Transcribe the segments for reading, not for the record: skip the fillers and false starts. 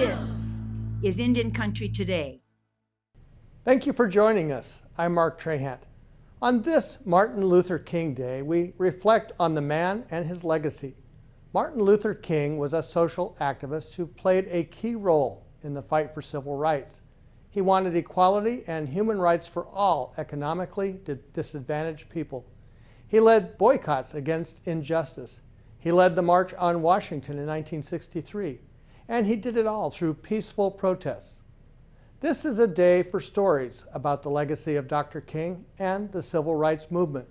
This is Indian Country Today. Thank you for joining us. I'm Mark Trahant. On this Martin Luther King Day, we reflect on the man and his legacy. Martin Luther King was a social activist who played a key role in the fight for civil rights. He wanted equality and human rights for all economically disadvantaged people. He led boycotts against injustice. He led the March on Washington in 1963, and he did it all through peaceful protests. This is a day for stories about the legacy of Dr. King and the civil rights movement.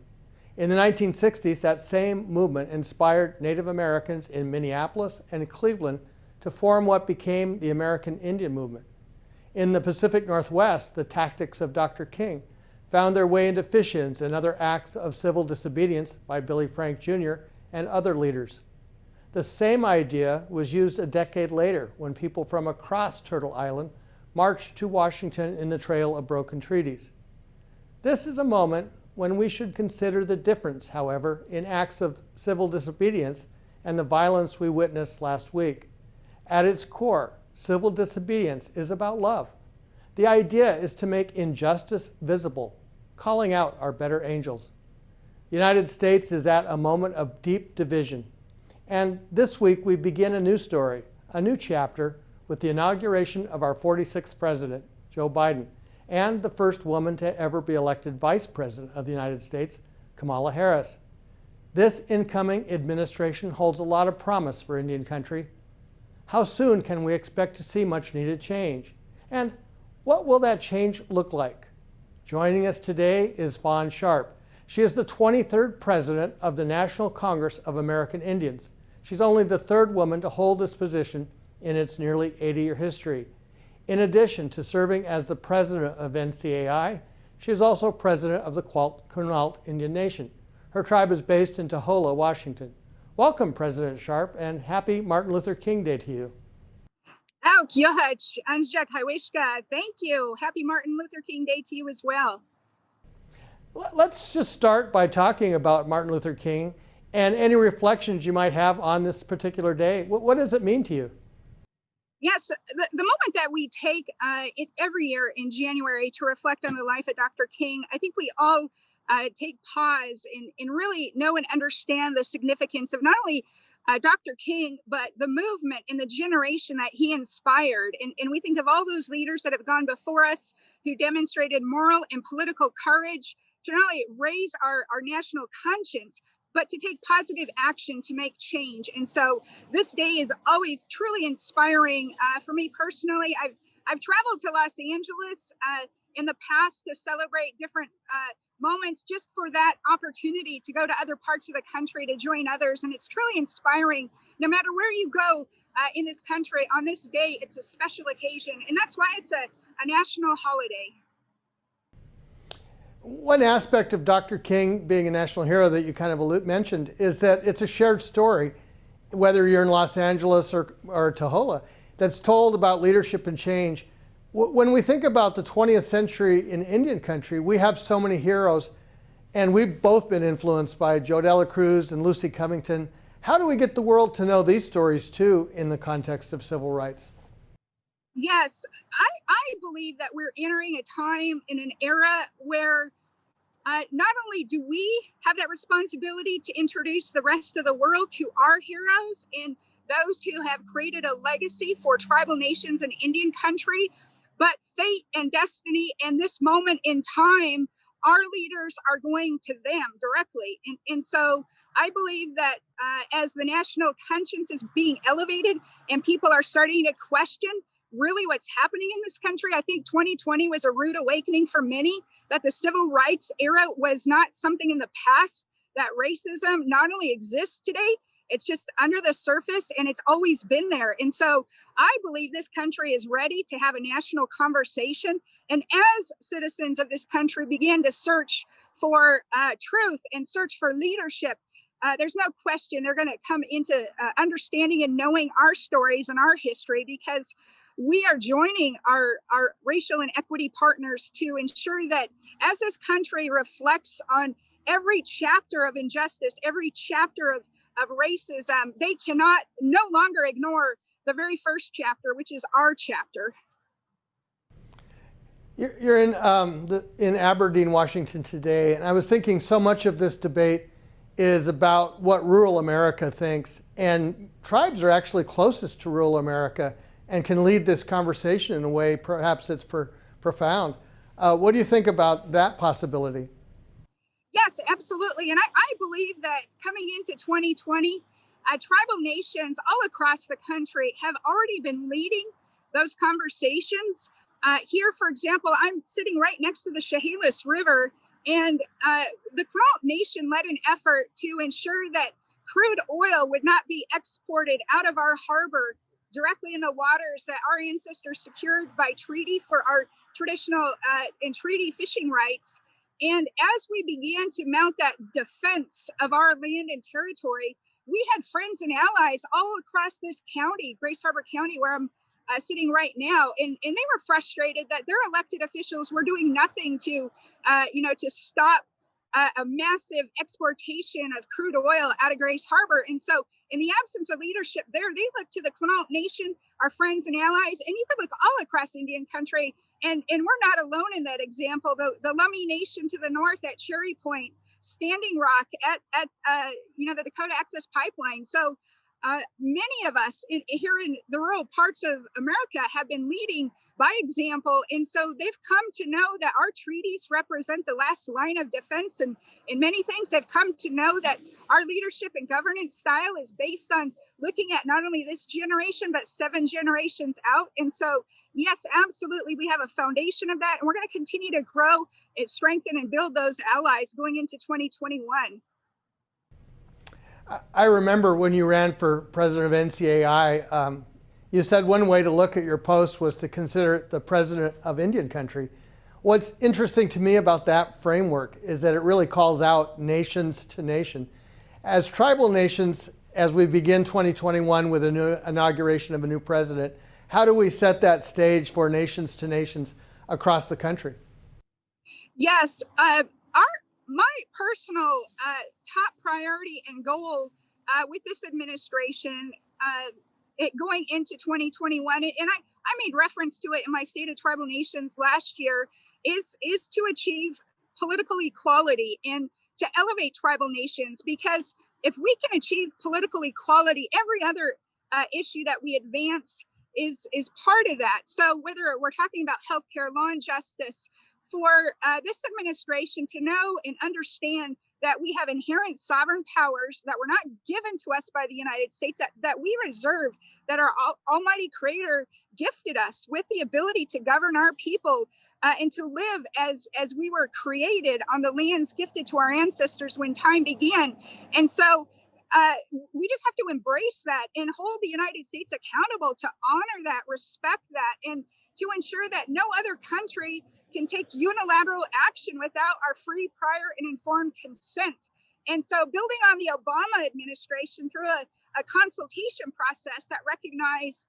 In the 1960s, that same movement inspired Native Americans in Minneapolis and Cleveland to form what became the American Indian movement. In the Pacific Northwest, the tactics of Dr. King found their way into fish-ins and other acts of civil disobedience by Billy Frank Jr. and other leaders. The same idea was used a decade later when people from across Turtle Island marched to Washington in the Trail of Broken Treaties. This is a moment when we should consider the difference, however, in acts of civil disobedience and the violence we witnessed last week. At its core, civil disobedience is about love. The idea is to make injustice visible, calling out our better angels. The United States is at a moment of deep division. And this week we begin a new story, a new chapter, with the inauguration of our 46th president, Joe Biden, and the first woman to ever be elected vice president of the United States, Kamala Harris. This incoming administration holds a lot of promise for Indian country. How soon can we expect to see much needed change? And what will that change look like? Joining us today is Fawn Sharp. She is the 23rd president of the National Congress of American Indians. She's only the third woman to hold this position in its nearly 80-year history. In addition to serving as the president of NCAI, she is also president of the Quinault Indian Nation. Her tribe is based in Tuhola, Washington. Welcome, President Sharp, and happy Martin Luther King Day to you. Thank you. Happy Martin Luther King Day to you as well. Let's just start by talking about Martin Luther King and any reflections you might have on this particular day. What does it mean to you? Yes, the moment that we take every year in January to reflect on the life of Dr. King, I think we all take pause and really know and understand the significance of not only Dr. King, but the movement and the generation that he inspired. And we think of all those leaders that have gone before us who demonstrated moral and political courage to not only raise our national conscience, but to take positive action to make change. And so this day is always truly inspiring for me personally. I've traveled to Los Angeles in the past to celebrate different moments just for that opportunity to go to other parts of the country to join others. And it's truly inspiring. No matter where you go in this country on this day, it's a special occasion. And that's why it's a national holiday. One aspect of Dr. King being a national hero that you kind of mentioned is that it's a shared story, whether you're in Los Angeles or Tuhola, that's told about leadership and change. When we think about the 20th century in Indian country, we have so many heroes, and we've both been influenced by Joe Dela Cruz and Lucy Covington. How do we get the world to know these stories too in the context of civil rights? Yes, I believe that we're entering a time in an era where not only do we have that responsibility to introduce the rest of the world to our heroes and those who have created a legacy for tribal nations and Indian country, but fate and destiny and this moment in time, our leaders are going to them directly. And so I believe that as the national conscience is being elevated and people are starting to question really what's happening in this country, I think 2020 was a rude awakening for many, that the civil rights era was not something in the past, that racism not only exists today, it's just under the surface and it's always been there. And so I believe this country is ready to have a national conversation. And as citizens of this country begin to search for truth and search for leadership, there's no question they're going to come into understanding and knowing our stories and our history, because we are joining our racial and equity partners to ensure that as this country reflects on every chapter of injustice, every chapter of racism, they cannot no longer ignore the very first chapter, which is our chapter. You're in Aberdeen, Washington today, and I was thinking so much of this debate is about what rural America thinks, and tribes are actually closest to rural America and can lead this conversation in a way perhaps it's profound. What do you think about that possibility? Yes, absolutely. And I believe that coming into 2020, tribal nations all across the country have already been leading those conversations. Here, for example, I'm sitting right next to the Chehalis River, and the Quinault Nation led an effort to ensure that crude oil would not be exported out of our harbor directly in the waters that our ancestors secured by treaty for our traditional and treaty fishing rights. And as we began to mount that defense of our land and territory, we had friends and allies all across this county, Grace Harbor County, where I'm sitting right now, and they were frustrated that their elected officials were doing nothing to, to stop a massive exportation of crude oil out of Grace Harbor. And so, in the absence of leadership there, they looked to the Quinault Nation, our friends and allies, and you could look all across Indian country, and we're not alone in that example. The Lummi Nation to the north at Cherry Point, Standing Rock at the Dakota Access Pipeline. So many of us here in the rural parts of America have been leading by example. And so they've come to know that our treaties represent the last line of defense. And in many things, they've come to know that our leadership and governance style is based on looking at not only this generation, but 7 generations out. And so, yes, absolutely, we have a foundation of that. And we're going to continue to grow and strengthen and build those allies going into 2021. I remember when you ran for president of NCAI, you said one way to look at your post was to consider it the president of Indian country. What's interesting to me about that framework is that it really calls out nations to nation. As tribal nations, as we begin 2021 with a new inauguration of a new president, how do we set that stage for nations to nations across the country? Yes, my personal top priority and goal with this administration going into 2021, and I made reference to it in my State of Tribal Nations last year, is to achieve political equality and to elevate tribal nations. Because if we can achieve political equality, every other issue that we advance is part of that. So whether we're talking about healthcare, law and justice, for this administration to know and understand that we have inherent sovereign powers that were not given to us by the United States, that we reserve, that our Almighty Creator gifted us with the ability to govern our people and to live as we were created on the lands gifted to our ancestors when time began. And so we just have to embrace that and hold the United States accountable to honor that, respect that, and to ensure that no other country can take unilateral action without our free, prior, and informed consent. And so building on the Obama administration through a consultation process that recognized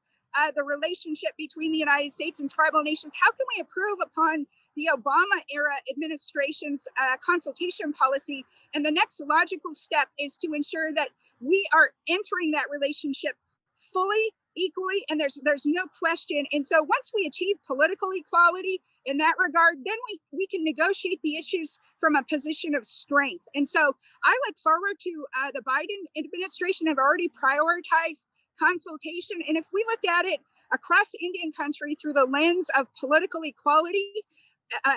the relationship between the United States and tribal nations, how can we improve upon the Obama era administration's consultation policy? And the next logical step is to ensure that we are entering that relationship fully, equally, and there's no question. And so once we achieve political equality in that regard, then we can negotiate the issues from a position of strength. And so I look forward to the Biden administration have already prioritized consultation. And if we look at it across Indian country through the lens of political equality,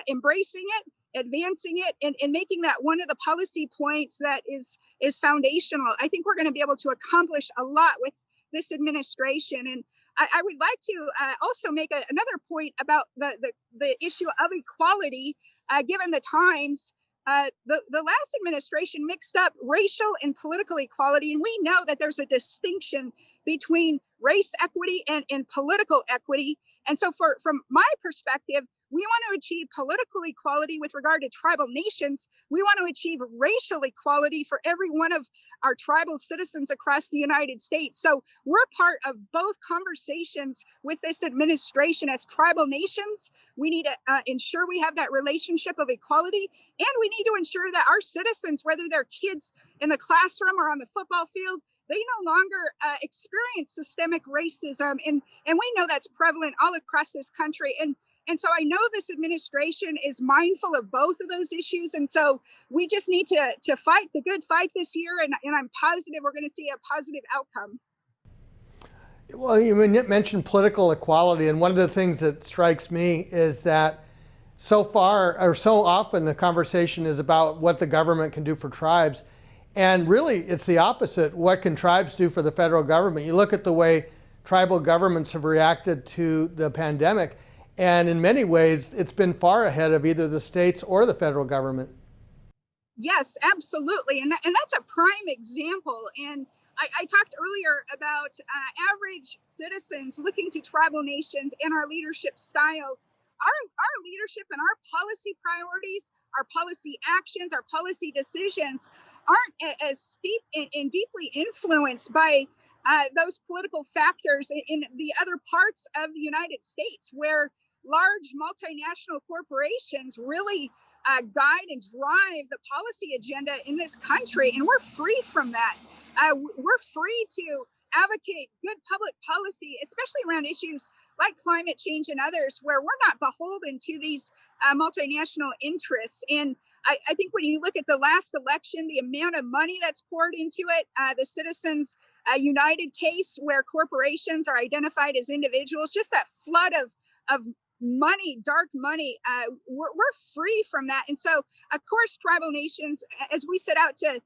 embracing it, advancing it, and making that one of the policy points that is foundational, I think we're going to be able to accomplish a lot with this administration. And I would like to also make another point about the issue of equality, given the times. The last administration mixed up racial and political equality, and we know that there's a distinction between race equity and political equity. And so from my perspective, we want to achieve political equality with regard to tribal nations. We want to achieve racial equality for every one of our tribal citizens across the United States. So we're part of both conversations with this administration as tribal nations. We need to ensure we have that relationship of equality, and we need to ensure that our citizens, whether they're kids in the classroom or on the football field, they no longer experience systemic racism, and we know that's prevalent all across this country. And so I know this administration is mindful of both of those issues, and so we just need to fight the good fight this year, and I'm positive we're going to see a positive outcome. Well, you mentioned political equality, and one of the things that strikes me is that so far, or so often, the conversation is about what the government can do for tribes. And really, it's the opposite. What can tribes do for the federal government? You look at the way tribal governments have reacted to the pandemic, and in many ways, it's been far ahead of either the states or the federal government. Yes, absolutely. And that's a prime example. And I talked earlier about average citizens looking to tribal nations and our leadership style. Our leadership and our policy priorities, our policy actions, our policy decisions aren't as steep and deeply influenced by those political factors in the other parts of the United States, where large multinational corporations really guide and drive the policy agenda in this country. And we're free from that. We're free to advocate good public policy, especially around issues like climate change and others, where we're not beholden to these multinational interests. And I think when you look at the last election, the amount of money that's poured into it, the Citizens United case, where corporations are identified as individuals, just that flood of money, dark money, we're free from that. And so, of course, tribal nations, as we set out to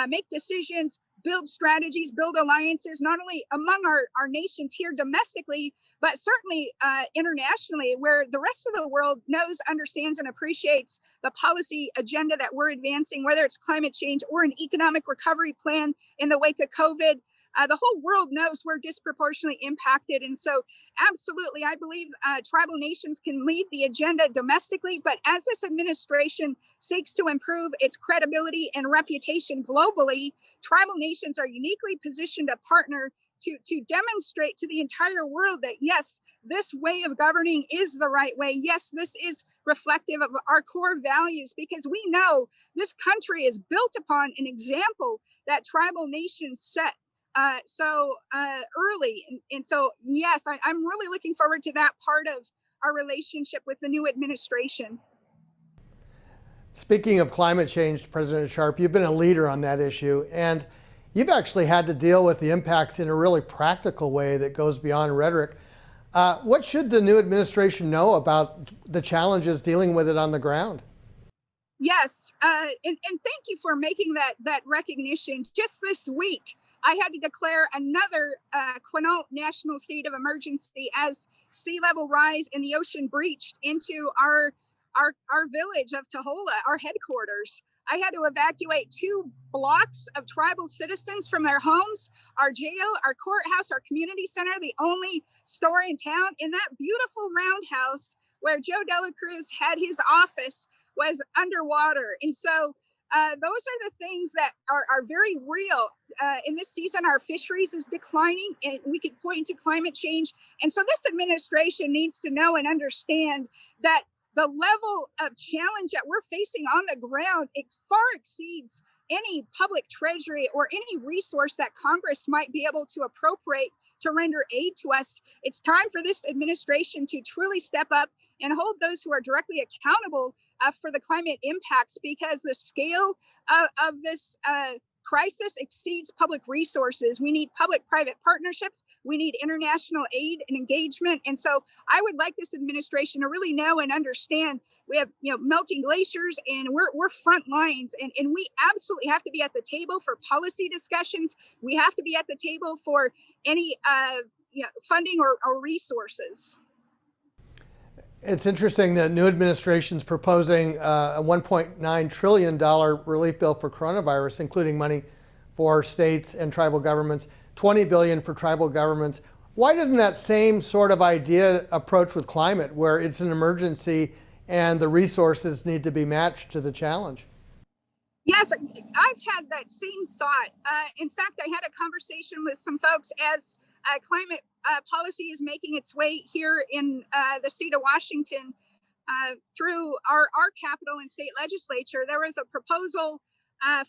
make decisions, build strategies, build alliances, not only among our nations here domestically, but certainly internationally, where the rest of the world knows, understands, and appreciates the policy agenda that we're advancing, whether it's climate change or an economic recovery plan in the wake of COVID. The whole world knows we're disproportionately impacted. And so, absolutely, I believe tribal nations can lead the agenda domestically. But as this administration seeks to improve its credibility and reputation globally, tribal nations are uniquely positioned to partner to demonstrate to the entire world that, yes, this way of governing is the right way. Yes, this is reflective of our core values, because we know this country is built upon an example that tribal nations set so early. And so, yes, I'm really looking forward to that part of our relationship with the new administration. Speaking of climate change, President Sharp, you've been a leader on that issue, and you've actually had to deal with the impacts in a really practical way that goes beyond rhetoric. What should the new administration know about the challenges dealing with it on the ground? Yes, and thank you for making that recognition. Just this week, I had to declare another Quinault national state of emergency as sea level rise and the ocean breached into our village of Tahola, our headquarters. I had to evacuate 2 blocks of tribal citizens from their homes, our jail, our courthouse, our community center, the only store in town. In that beautiful roundhouse where Joe Dela Cruz had his office was underwater. And so those are the things that are very real. In this season, our fisheries is declining, and we could point to climate change. And so this administration needs to know and understand that the level of challenge that we're facing on the ground, it far exceeds any public treasury or any resource that Congress might be able to appropriate to render aid to us. It's time for this administration to truly step up and hold those who are directly accountable for the climate impacts, because the scale of this crisis exceeds public resources. We need public-private partnerships. We need international aid and engagement. And so I would like this administration to really know and understand we have melting glaciers, and we're front lines, and we absolutely have to be at the table for policy discussions. We have to be at the table for any funding or resources. It's interesting that new administration's proposing a $1.9 trillion relief bill for coronavirus, including money for states and tribal governments, $20 billion for tribal governments. Why doesn't that same sort of idea approach with climate, where it's an emergency and the resources need to be matched to the challenge? Yes, I've had that same thought. In fact, I had a conversation with some folks as climate policy is making its way here in the state of Washington through our capital and state legislature. There was a proposal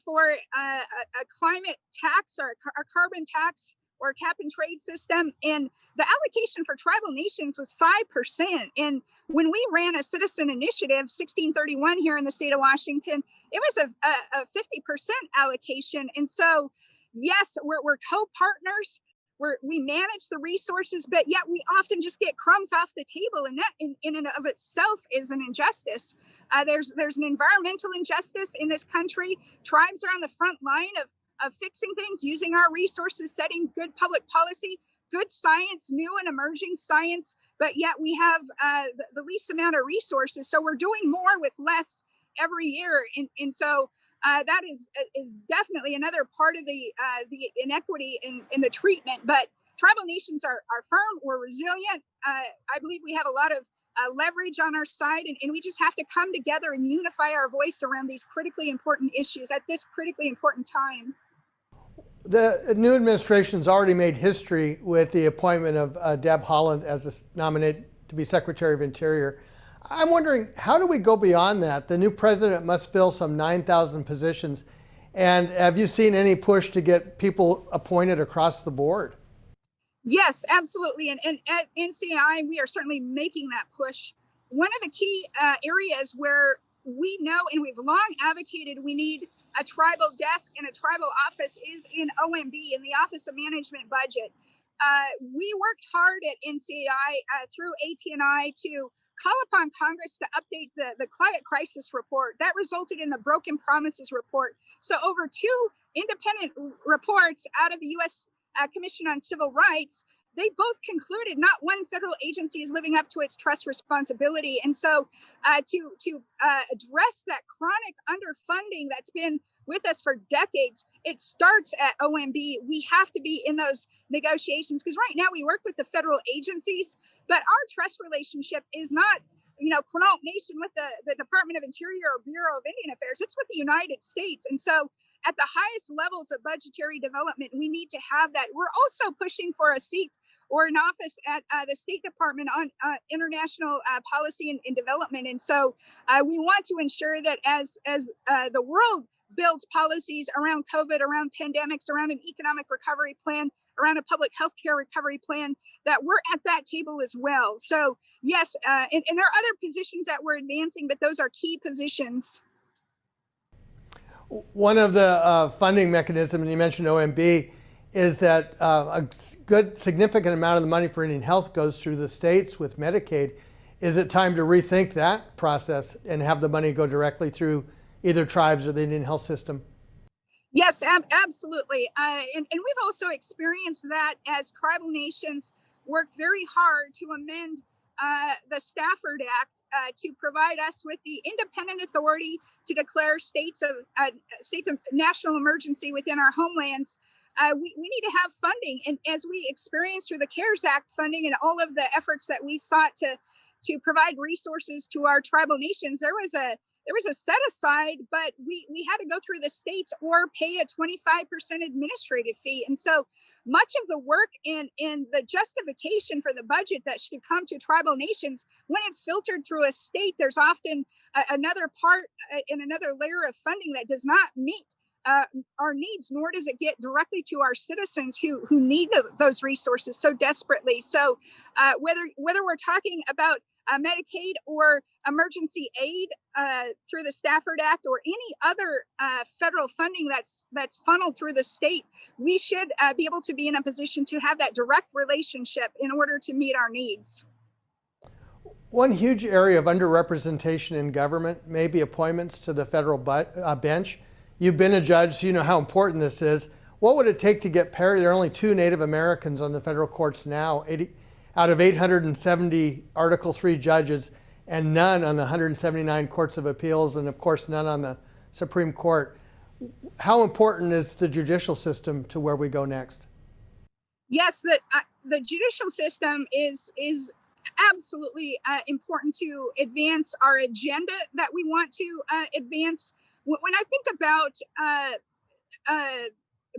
for a climate tax or a carbon tax or cap and trade system. And the allocation for tribal nations was 5%. And when we ran a citizen initiative, 1631 here in the state of Washington, it was a 50% allocation. And so, yes, we're co-partners. We manage the resources, but yet we often just get crumbs off the table, and that in and of itself is an injustice. There's an environmental injustice in this country. Tribes are on the front line of fixing things, using our resources, setting good public policy, good science, new and emerging science, but yet we have the least amount of resources. So we're doing more with less every year, and so that is definitely another part of the inequity in the treatment. But tribal nations are firm, we're resilient. I believe we have a lot of leverage on our side, and we just have to come together and unify our voice around these critically important issues at this critically important time. The new administration's already made history with the appointment of Deb Haaland as nominated to be Secretary of Interior. I'm wondering, how do we go beyond that? The new president must fill some 9,000 positions. And have you seen any push to get people appointed across the board? Yes, absolutely. And at NCI, we are certainly making that push. One of the key areas where we know and we've long advocated we need a tribal desk and a tribal office is in OMB, in the Office of Management Budget. We worked hard at NCI through AT&I to call upon Congress to update the climate crisis report. That resulted in the Broken Promises report. So over 2 independent reports out of the U.S. Commission on Civil Rights, they both concluded not one federal agency is living up to its trust responsibility. And so to address that chronic underfunding that's been with us for decades, it starts at OMB. We have to be in those negotiations because right now we work with the federal agencies, but our trust relationship is not, Quinault Nation with the Department of Interior or Bureau of Indian Affairs. It's with the United States. And so at the highest levels of budgetary development, we need to have that. We're also pushing for a seat or an office at the State Department on international policy and development. And so we want to ensure that as the world builds policies around COVID, around pandemics, around an economic recovery plan, around a public health care recovery plan, that we're at that table as well. So yes, and there are other positions that we're advancing, but those are key positions. One of the funding mechanisms, and you mentioned OMB, is that a good significant amount of the money for Indian health goes through the states with Medicaid. Is it time to rethink that process and have the money go directly through either tribes or the Indian health system? Yes, absolutely. And we've also experienced that as tribal nations worked very hard to amend the Stafford Act to provide us with the independent authority to declare states of national emergency within our homelands. We need to have funding, and as we experienced through the CARES Act funding and all of the efforts that we sought to provide resources to our tribal nations, there was a set aside, but we had to go through the states or pay a 25% administrative fee. And so much of the work in the justification for the budget that should come to tribal nations, when it's filtered through a state, there's often another part and another layer of funding that does not meet our needs, nor does it get directly to our citizens who need those resources so desperately. So whether we're talking about Medicaid or emergency aid through the Stafford Act or any other federal funding that's funneled through the state, we should be able to be in a position to have that direct relationship in order to meet our needs. One huge area of underrepresentation in government may be appointments to the federal bench. You've been a judge, so you know how important this is. What would it take to get parity? There are only 2 Native Americans on the federal courts now, out of 870 Article 3 judges, and none on the 179 courts of appeals, and of course none on the Supreme Court. How important is the judicial system to where we go next? Yes, the judicial system is absolutely important to advance our agenda that we want to advance. When I think about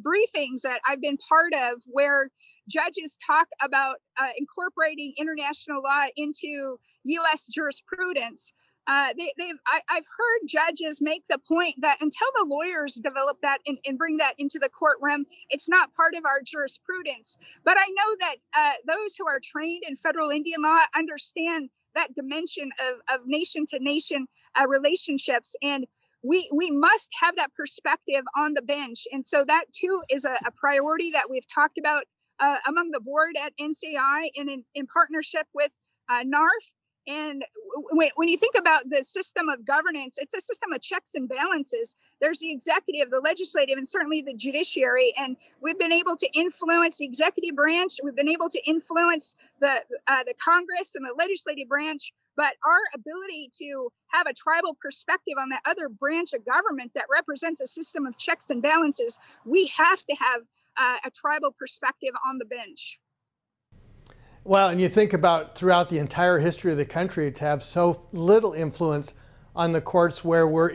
briefings that I've been part of where judges talk about incorporating international law into U.S. jurisprudence, I've heard judges make the point that until the lawyers develop that and bring that into the courtroom, it's not part of our jurisprudence. But I know that those who are trained in federal Indian law understand that dimension of nation to nation relationships. And we must have that perspective on the bench. And so that too is a priority that we've talked about among the board at NCI and in partnership with NARF. And when you think about the system of governance, it's a system of checks and balances. There's the executive, the legislative, and certainly the judiciary. And we've been able to influence the executive branch. We've been able to influence the Congress and the legislative branch. But our ability to have a tribal perspective on that other branch of government that represents a system of checks and balances, we have to have a tribal perspective on the bench. Well, and you think about throughout the entire history of the country to have so little influence on the courts where we're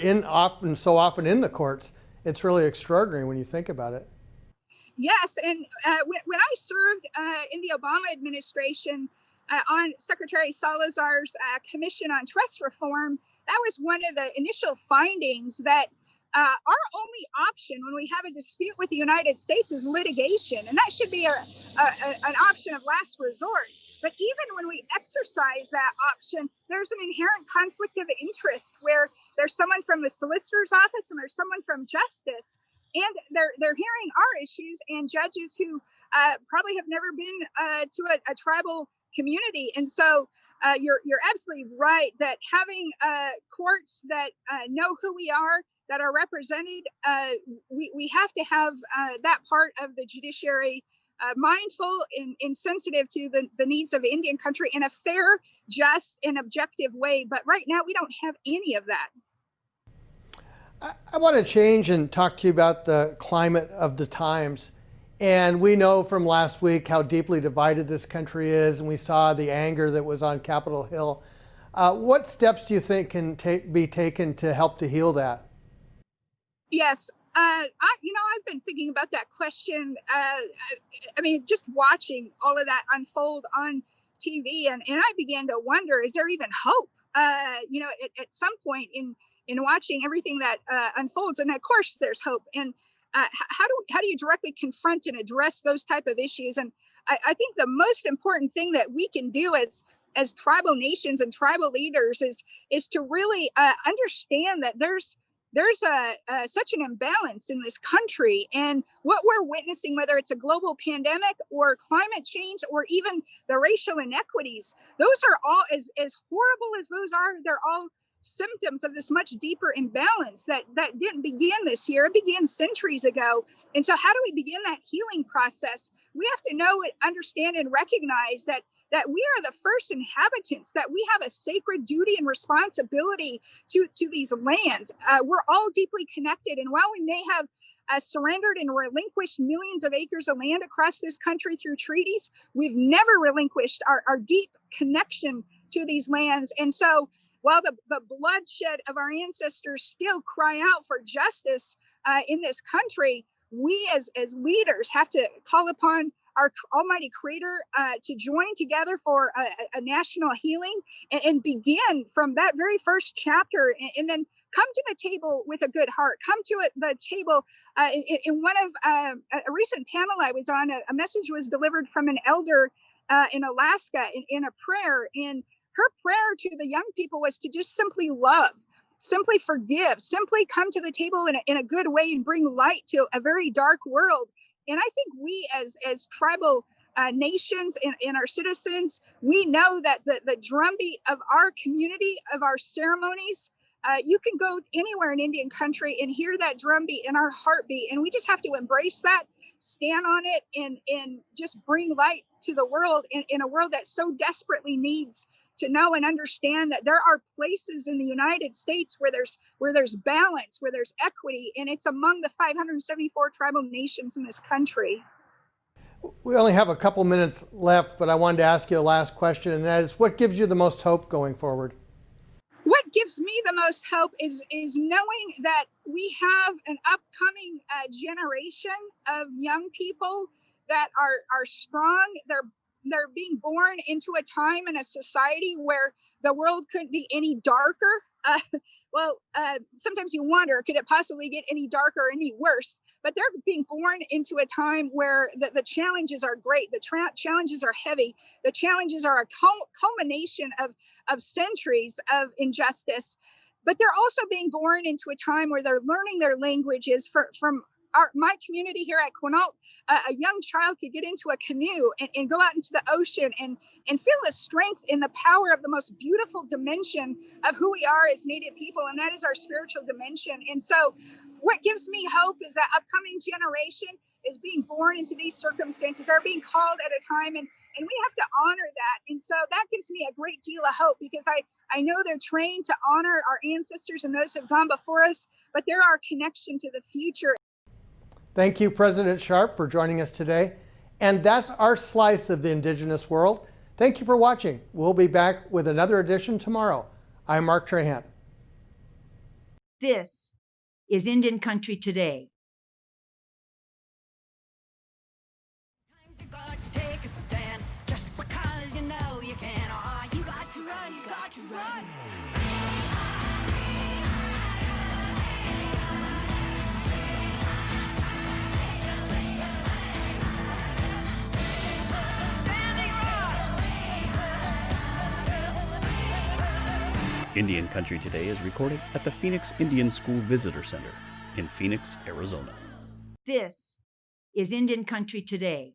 so often in the courts, it's really extraordinary when you think about it. Yes, and when I served in the Obama administration on Secretary Salazar's Commission on Trust Reform, that was one of the initial findings that our only option when we have a dispute with the United States is litigation, and that should be an option of last resort. But even when we exercise that option, there's an inherent conflict of interest where there's someone from the solicitor's office and there's someone from justice, and they're hearing our issues, and judges who probably have never been to a tribal community. And so you're absolutely right that having courts that know who we are, that are represented, we have to have that part of the judiciary mindful and sensitive to the needs of Indian country in a fair, just, and objective way. But right now, we don't have any of that. I want to change and talk to you about the climate of the times. And we know from last week how deeply divided this country is, and we saw the anger that was on Capitol Hill. What steps do you think can be taken to help to heal that? Yes. I've been thinking about that question. I mean, just watching all of that unfold on TV, and I began to wonder, is there even hope? At some point in watching everything that unfolds, and of course there's hope. And how do you directly confront and address those type of issues? And I think the most important thing that we can do as tribal nations and tribal leaders is to really understand that there's such an imbalance in this country, and what we're witnessing, whether it's a global pandemic or climate change or even the racial inequities, those are all, as horrible as those are, they're all symptoms of this much deeper imbalance that didn't begin this year. It began centuries ago. And so how do we begin that healing process? We have to know, understand, and recognize that we are the first inhabitants, that we have a sacred duty and responsibility to these lands. We're all deeply connected. And while we may have surrendered and relinquished millions of acres of land across this country through treaties, we've never relinquished our deep connection to these lands. And so while the bloodshed of our ancestors still cry out for justice in this country, we as leaders have to call upon our almighty creator to join together for a national healing and begin from that very first chapter, and then come to the table with a good heart. Come to the table. In one of a recent panel I was on, a message was delivered from an elder in Alaska in a prayer. And her prayer to the young people was to just simply love, simply forgive, simply come to the table in a good way and bring light to a very dark world. And I think we as tribal nations and our citizens, we know that the drumbeat of our community, of our ceremonies, you can go anywhere in Indian country and hear that drumbeat in our heartbeat. And we just have to embrace that, stand on it, and just bring light to the world in a world that so desperately needs to know and understand that there are places in the United States where there's balance, where there's equity, and it's among the 574 tribal nations in this country. We only have a couple minutes left, but I wanted to ask you a last question, and that is, what gives you the most hope going forward? What gives me the most hope is knowing that we have an upcoming generation of young people that are strong. they're being born into a time and a society where the world couldn't be any darker. Sometimes you wonder, could it possibly get any darker or any worse? But they're being born into a time where the challenges are great. The challenges are heavy. The challenges are a culmination of centuries of injustice. But they're also being born into a time where they're learning their languages from my community here at Quinault. A young child could get into a canoe and go out into the ocean and feel the strength and the power of the most beautiful dimension of who we are as Native people, and that is our spiritual dimension. And so what gives me hope is that upcoming generation is being born into these circumstances, are being called at a time, and we have to honor that. And so that gives me a great deal of hope, because I know they're trained to honor our ancestors and those who have gone before us, but they're our connection to the future. Thank you, President Sharp, for joining us today. And that's our slice of the Indigenous world. Thank you for watching. We'll be back with another edition tomorrow. I'm Mark Trahant. This is Indian Country Today. You got to take a stand just because you know you can. Oh, you got to run, you got to run. Indian Country Today is recorded at the Phoenix Indian School Visitor Center in Phoenix, Arizona. This is Indian Country Today.